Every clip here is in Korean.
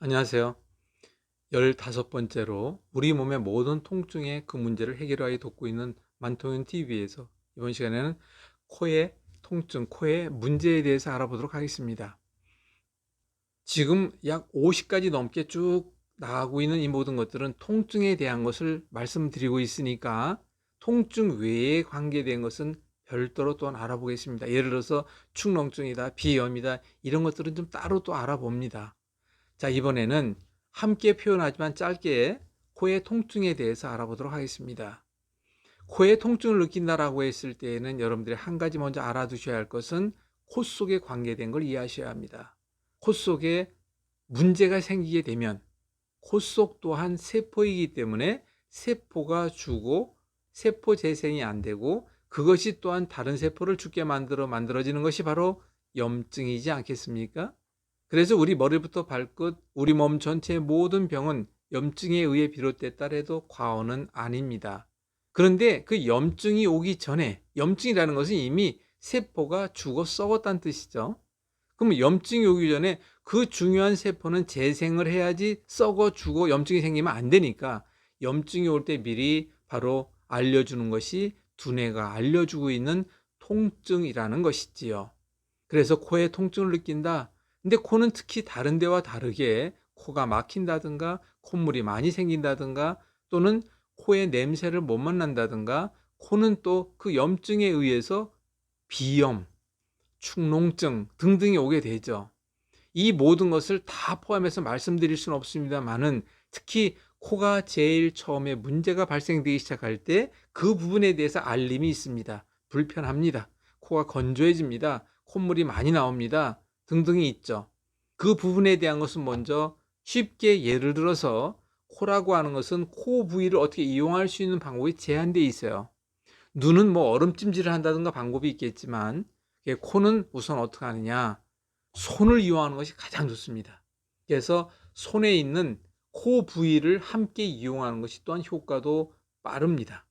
안녕하세요. 15번째로 우리 몸의 모든 통증의 그 문제를 해결하여 돕고 있는 만통형 TV에서 이번 시간에는 코의 통증, 코의 문제에 대해서 알아보도록 하겠습니다. 지금 약 50가지 넘게 쭉 나가고 있는 이 모든 것들은 통증에 대한 것을 말씀드리고 있으니까 통증 외에 관계된 것은 별도로 또 알아보겠습니다. 예를 들어서 축농증이다, 비염이다, 이런 것들은 좀 따로 또 알아봅니다. 자, 이번에는 함께 표현하지만 짧게 코의 통증에 대해서 알아보도록 하겠습니다. 코의 통증을 느낀다라고 했을 때에는 여러분들이 한 가지 먼저 알아두셔야 할 것은 코 속에 관계된 걸 이해하셔야 합니다. 코 속에 문제가 생기게 되면 코 속 또한 세포이기 때문에 세포가 죽고 세포 재생이 안 되고 그것이 또한 다른 세포를 죽게 만들어지는 것이 바로 염증이지 않겠습니까? 그래서 우리 머리부터 발끝, 우리 몸 전체의 모든 병은 염증에 의해 비롯됐다 해도 과언은 아닙니다. 그런데 그 염증이 오기 전에, 염증이라는 것은 이미 세포가 죽어 썩었다는 뜻이죠. 그럼 염증이 오기 전에 그 중요한 세포는 재생을 해야지 썩어 죽어 염증이 생기면 안 되니까 염증이 올 때 미리 바로 알려주는 것이 두뇌가 알려주고 있는 통증이라는 것이지요. 그래서 코에 통증을 느낀다. 근데 코는 특히 다른 데와 다르게 코가 막힌다든가 콧물이 많이 생긴다든가 또는 코의 냄새를 못 맡는다든가 코는 또 그 염증에 의해서 비염, 축농증 등등이 오게 되죠. 이 모든 것을 다 포함해서 말씀드릴 수는 없습니다만은 특히 코가 제일 처음에 문제가 발생되기 시작할 때 그 부분에 대해서 알림이 있습니다. 불편합니다. 코가 건조해집니다. 콧물이 많이 나옵니다. 등등이 있죠. 그 부분에 대한 것은 먼저 쉽게 예를 들어서 코라고 하는 것은 코 부위를 어떻게 이용할 수 있는 방법이 제한되어 있어요. 눈은 뭐 얼음찜질을 한다든가 방법이 있겠지만 코는 우선 어떻게 하느냐, 손을 이용하는 것이 가장 좋습니다. 그래서 손에 있는 코 부위를 함께 이용하는 것이 또한 효과도 빠릅니다.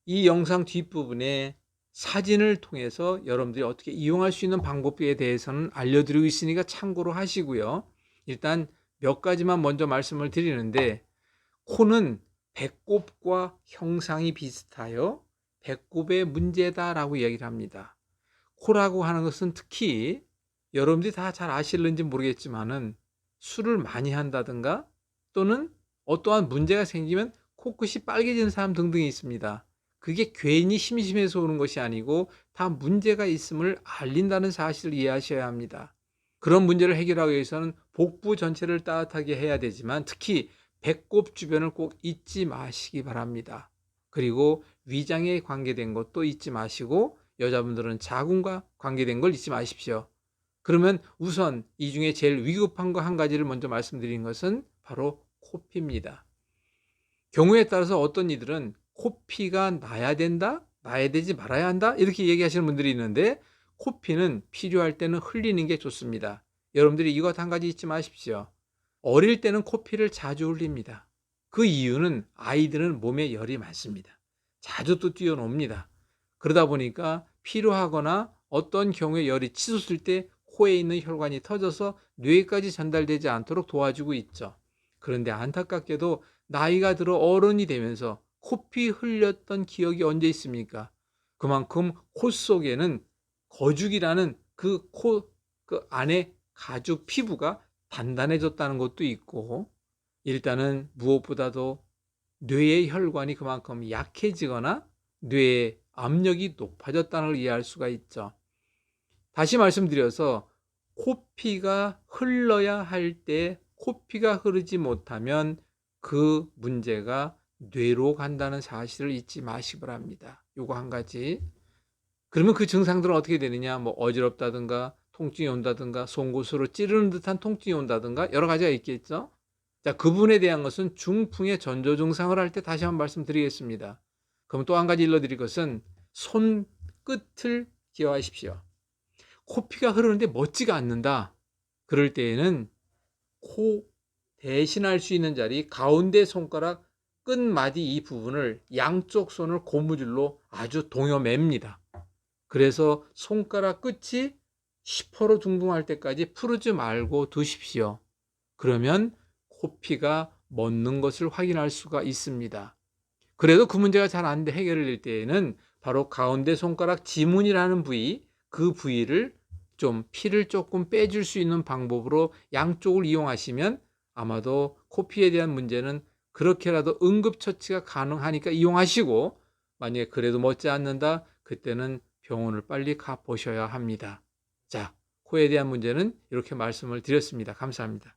이 영상 뒷부분에 사진을 통해서 여러분들이 어떻게 이용할 수 있는 방법에 대해서는 알려드리고 있으니까 참고로 하시고요. 일단 몇 가지만 먼저 말씀을 드리는데, 코는 배꼽과 형상이 비슷하여 배꼽의 문제다라고 이야기를 합니다. 코라고 하는 것은 특히 여러분들이 다 잘 아실는지 모르겠지만은 술을 많이 한다든가 또는 어떠한 문제가 생기면 코끝이 빨개지는 사람 등등이 있습니다. 그게 괜히 심심해서 오는 것이 아니고 다 문제가 있음을 알린다는 사실을 이해하셔야 합니다. 그런 문제를 해결하기 위해서는 복부 전체를 따뜻하게 해야 되지만 특히 배꼽 주변을 꼭 잊지 마시기 바랍니다. 그리고 위장에 관계된 것도 잊지 마시고 여자분들은 자궁과 관계된 걸 잊지 마십시오. 그러면 우선 이 중에 제일 위급한 거 한 가지를 먼저 말씀드린 것은 바로 코피입니다. 경우에 따라서 어떤 이들은 코피가 나야 된다, 나야 되지 말아야 한다 이렇게 얘기하시는 분들이 있는데 코피는 필요할 때는 흘리는 게 좋습니다. 여러분들이 이것 한 가지 잊지 마십시오. 어릴 때는 코피를 자주 흘립니다. 그 이유는 아이들은 몸에 열이 많습니다. 자주 또 뛰어놉니다. 그러다 보니까 필요하거나 어떤 경우에 열이 치솟을 때 코에 있는 혈관이 터져서 뇌까지 전달되지 않도록 도와주고 있죠. 그런데 안타깝게도 나이가 들어 어른이 되면서 코피 흘렸던 기억이 언제 있습니까? 그만큼 코 속에는 거죽이라는 그 안에 가죽 피부가 단단해졌다는 것도 있고, 일단은 무엇보다도 뇌의 혈관이 그만큼 약해지거나 뇌의 압력이 높아졌다는 걸 이해할 수가 있죠. 다시 말씀드려서 코피가 흘러야 할 때 코피가 흐르지 못하면 그 문제가 뇌로 간다는 사실을 잊지 마시기 바랍니다. 요거 한 가지. 그러면 그 증상들은 어떻게 되느냐? 뭐 어지럽다든가 통증이 온다든가 송곳으로 찌르는 듯한 통증이 온다든가 여러 가지가 있겠죠. 자, 그 부분에 대한 것은 중풍의 전조 증상을 할 때 다시 한번 말씀드리겠습니다. 그럼 또 한 가지 일러드릴 것은 손끝을 기억하십시오. 코피가 흐르는데 멋지가 않는다. 그럴 때에는 코 대신할 수 있는 자리 가운데 손가락 끝마디 이 부분을 양쪽 손을 고무줄로 아주 동여맵니다. 그래서 손가락 끝이 시퍼로 둥둥할 때까지 풀지 말고 두십시오. 그러면 코피가 멎는 것을 확인할 수가 있습니다. 그래도 그 문제가 잘 안 돼 해결될 때에는 바로 가운데 손가락 지문이라는 부위, 그 부위를 좀 피를 조금 빼줄 수 있는 방법으로 양쪽을 이용하시면 아마도 코피에 대한 문제는 그렇게라도 응급처치가 가능하니까 이용하시고, 만약에 그래도 멎지 않는다, 그때는 병원을 빨리 가 보셔야 합니다. 자, 코에 대한 문제는 이렇게 말씀을 드렸습니다. 감사합니다.